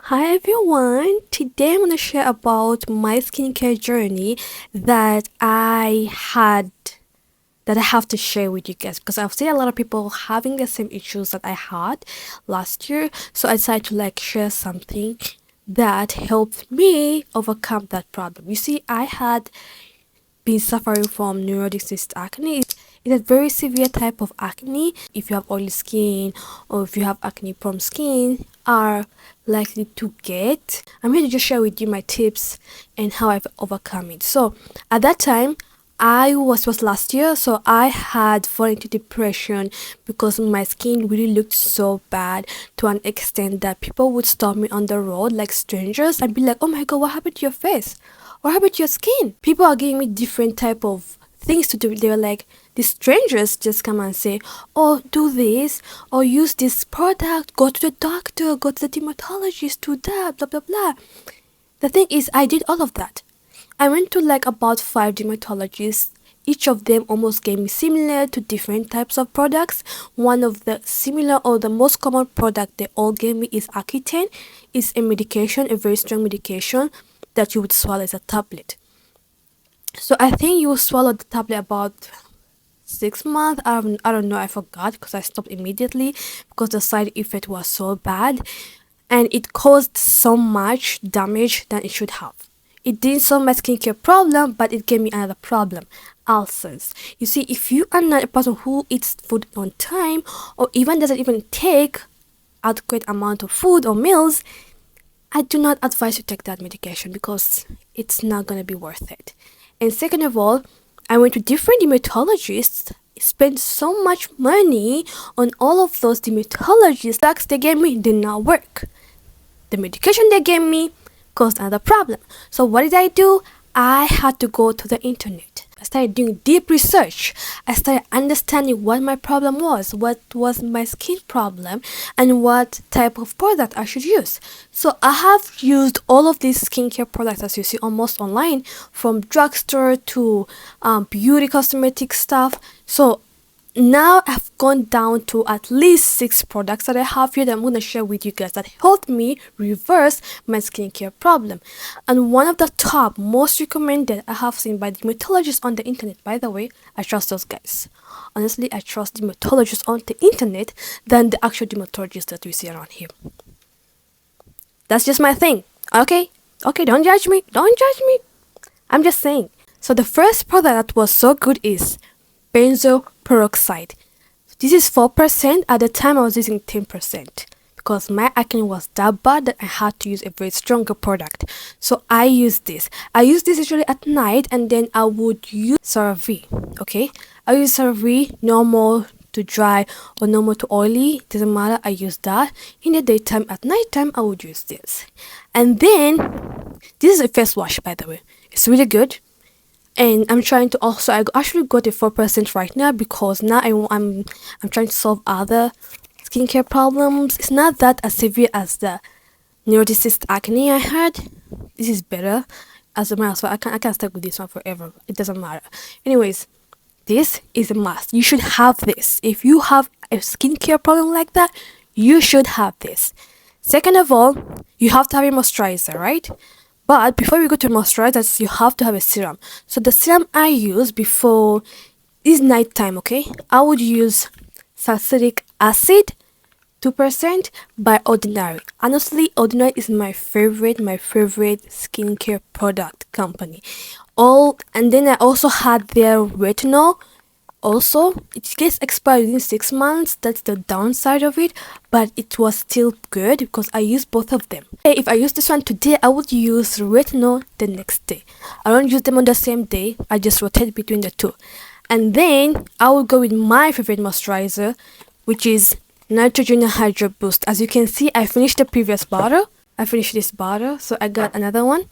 Hi everyone! Today I'm going to share about my skincare journey that I had that I have to share with you guys because I've seen a lot of people having the same issues that I had last year. So I decided to share something that helped me overcome that problem. You see, I had been suffering from cystic acne. It's a very severe type of acne. If you have oily skin or if you have acne prone skin, are likely to get. I'm here to just share with you my tips and how I've overcome it. So at that time, I was last year, so I had fallen into depression because my skin really looked so bad to an extent that people would stop me on the road like strangers and be like, "Oh my god, what happened to your face? What happened to your skin?" People are giving me different type of things to do. They're like, these strangers just come and say, "Oh, do this or use this product, go to the doctor, go to the dermatologist, do that, blah blah blah." The thing is, I did all of that. I went to about five dermatologists. Each of them almost gave me similar to different types of products. One of the similar or the most common product they all gave me is Accutane. It's a medication, a very strong medication that you would swallow as a tablet. So I think you will swallow the tablet about 6 months. I don't know. I forgot because I stopped immediately because the side effect was so bad and it caused so much damage than it should have. It didn't solve my skincare problem, but it gave me another problem: ulcers. You see, if you are not a person who eats food on time or even doesn't even take adequate amount of food or meals, I do not advise you take that medication because it's not gonna be worth it. And second of all, I went to different dermatologists, spent so much money on all of those dermatologists. Drugs they gave me did not work. The medication they gave me caused another problem. So what did I do? I had to go to the internet. I started doing deep research. I started understanding what my problem was, what was my skin problem, and what type of product I should use. So I have used all of these skincare products as you see almost online, from drugstore to beauty cosmetic stuff. So now I've gone down to at least 6 products that I have here that I'm going to share with you guys that helped me reverse my skincare problem. And one of the top most recommended I have seen by dermatologists on the internet, by the way, I trust those guys. Honestly, I trust dermatologists on the internet than the actual dermatologists that we see around here. That's just my thing. Okay? Okay, don't judge me. Don't judge me. I'm just saying. So the first product that was so good is benzoyl peroxide. This is 4%. At the time I was using 10% because my acne was that bad that I had to use a very stronger product. So I use this. I use this usually at night, and then I would use CeraVe. Okay, I use CeraVe normal to dry or normal to oily, doesn't matter. I use that in the daytime. At nighttime I would use this. And then this is a face wash, by the way. It's really good. And I'm trying to also, I actually got a 4% right now because now I'm trying to solve other skincare problems. It's not that as severe as the cystic acne I had. This is better. As a matter of fact, I can stick with this one forever. It doesn't matter. Anyways, this is a must. You should have this. If you have a skincare problem like that, you should have this. Second of all, you have to have a moisturizer, right? But before we go to moisturizers, you have to have a serum. So the serum I use before is nighttime, okay? I would use salicylic acid 2% by Ordinary. Honestly, Ordinary is my favorite skincare product company. And then I also had their retinol. Also, it gets expired within 6 months. That's the downside of it, but it was still good because I used both of them. If I use this one today, I would use retinol the next day. I don't use them on the same day. I just rotate between the two. And then I will go with my favorite moisturizer, which is Neutrogena Hydro Boost. As you can see, I finished the previous bottle. I finished this bottle, so I got another one.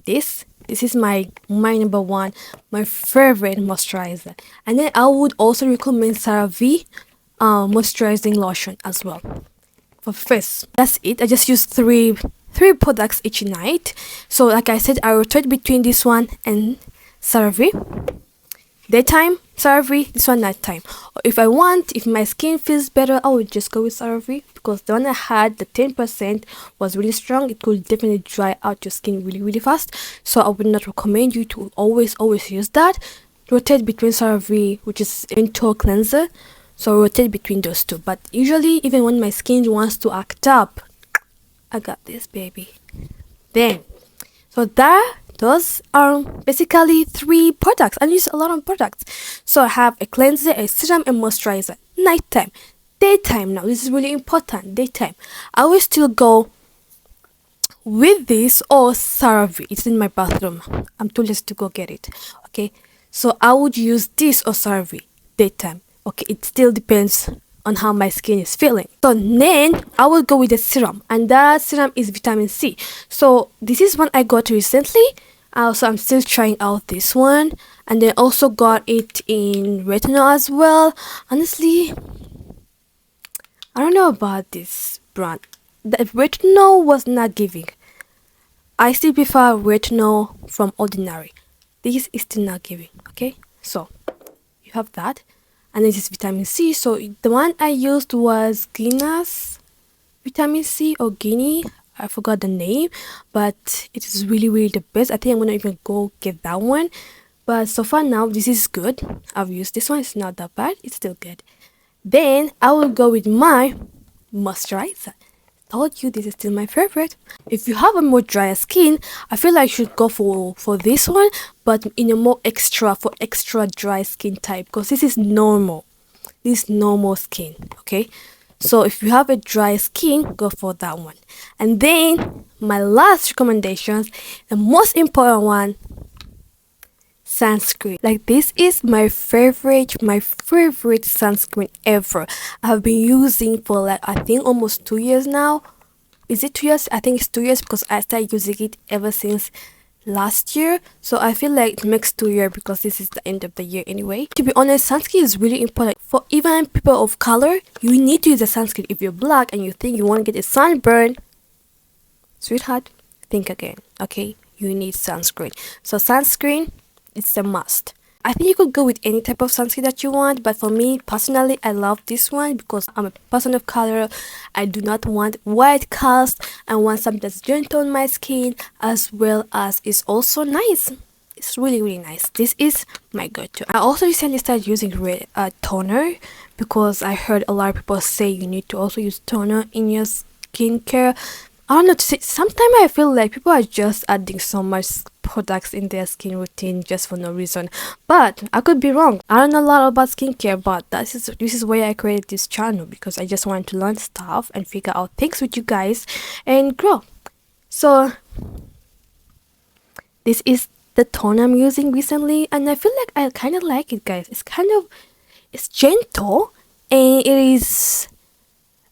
This is my number one, my favorite moisturizer. And then I would also recommend CeraVe moisturizing lotion as well for face. That's it. I just use three products each night. So like I said, I rotate between this one and CeraVe. Daytime CeraVe, this one nighttime. Or if my skin feels better, I would just go with CeraVe because the one I had, the 10% was really strong. It could definitely dry out your skin really fast. So I would not recommend you to always use that. Rotate between CeraVe, which is mental cleanser. So rotate between those two. But usually, even when my skin wants to act up, I got this, baby. Then, so those are basically 3 products. I use a lot of products. So I have a cleanser, a serum, and moisturizer. Nighttime. Daytime now. This is really important. Daytime. I will still go with this or CeraVe. It's in my bathroom. I'm too lazy to go get it. Okay. So I would use this or CeraVe. Daytime. Okay. It still depends on how my skin is feeling. So then I will go with the serum, and that serum is vitamin C. So this is one I got recently. So I'm still trying out this one, and then also got it in retinol as well. Honestly, I don't know about this brand. The retinol was not giving. I still prefer retinol from Ordinary. This is still not giving. Okay, so you have that, and this is vitamin C. So the one I used was Guinness vitamin C or Guinea. I forgot the name, but it is really the best. I think I'm gonna even go get that one. But so far now, this is good. I've used this one. It's not that bad. It's still good. Then I will go with my moisturizer. Told you this is still my favorite. If you have a more drier skin, I feel like you should go for this one, but in a more extra dry skin type, because this is normal. This is normal skin. Okay. So if you have a dry skin, go for that one. And then my last recommendations, the most important one, sunscreen. Like, this is my favorite sunscreen ever. I've been using for like, I think almost 2 years now. Is it 2 years? I think it's 2 years because I started using it ever since last year. So I feel like it makes 2 years because this is the end of the year anyway. To be honest, sunscreen is really important for even people of color. You need to use a sunscreen. If you're black and you think you want to get a sunburn, sweetheart, think again. Okay, you need sunscreen. So sunscreen, it's a must. I think you could go with any type of sunscreen that you want, but for me personally, I love this one because I'm a person of color. I do not want white cast. I want something that's gentle on my skin, as well as is also nice. It's really nice. This is my go-to. I also recently started using toner because I heard a lot of people say you need to also use toner in your skincare. I don't know to say. Sometimes I feel like people are just adding so much products in their skin routine just for no reason. But I could be wrong. I don't know a lot about skincare, but this is why I created this channel, because I just wanted to learn stuff and figure out things with you guys and grow. So this is the tone I'm using recently, and I feel like I kind of like it, guys. It's gentle, and it is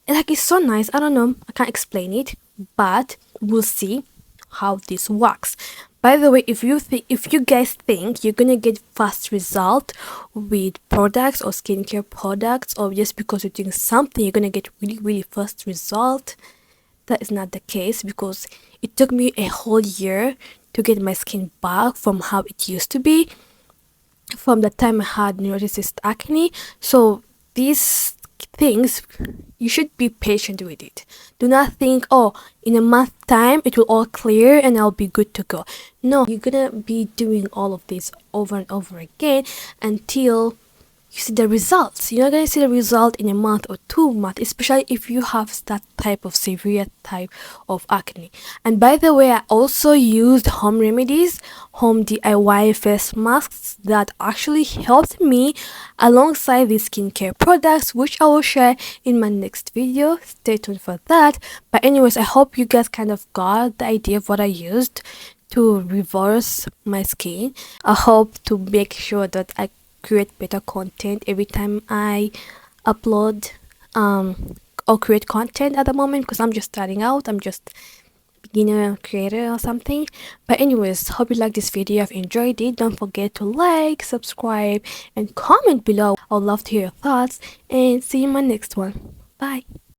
like, it's so nice. I don't know, I can't explain it, but we'll see how this works. By the way, if you guys think you're gonna get fast result with products or skincare products, or just because you're doing something you're gonna get really fast result, that is not the case, because it took me a whole year to get my skin back from how it used to be from the time I had cystic acne. So these things, you should be patient with it. Do not think, oh, in a month time it will all clear and I'll be good to go. No, you're gonna be doing all of this over and over again until you see the results. You're not gonna see the result in a month or 2 months, especially if you have that type of severe type of acne. And by the way, I also used home remedies, home DIY face masks that actually helped me alongside the skincare products, which I will share in my next video. Stay tuned for that. But anyways, I hope you guys kind of got the idea of what I used to reverse my skin. I hope to make sure that I create better content every time I upload or create content at the moment, because I'm just starting out. I'm just beginner creator or something. But anyways, hope you like this video. I've enjoyed it. Don't forget to like, subscribe, and comment below. I'd love to hear your thoughts, and see you in my next one. Bye.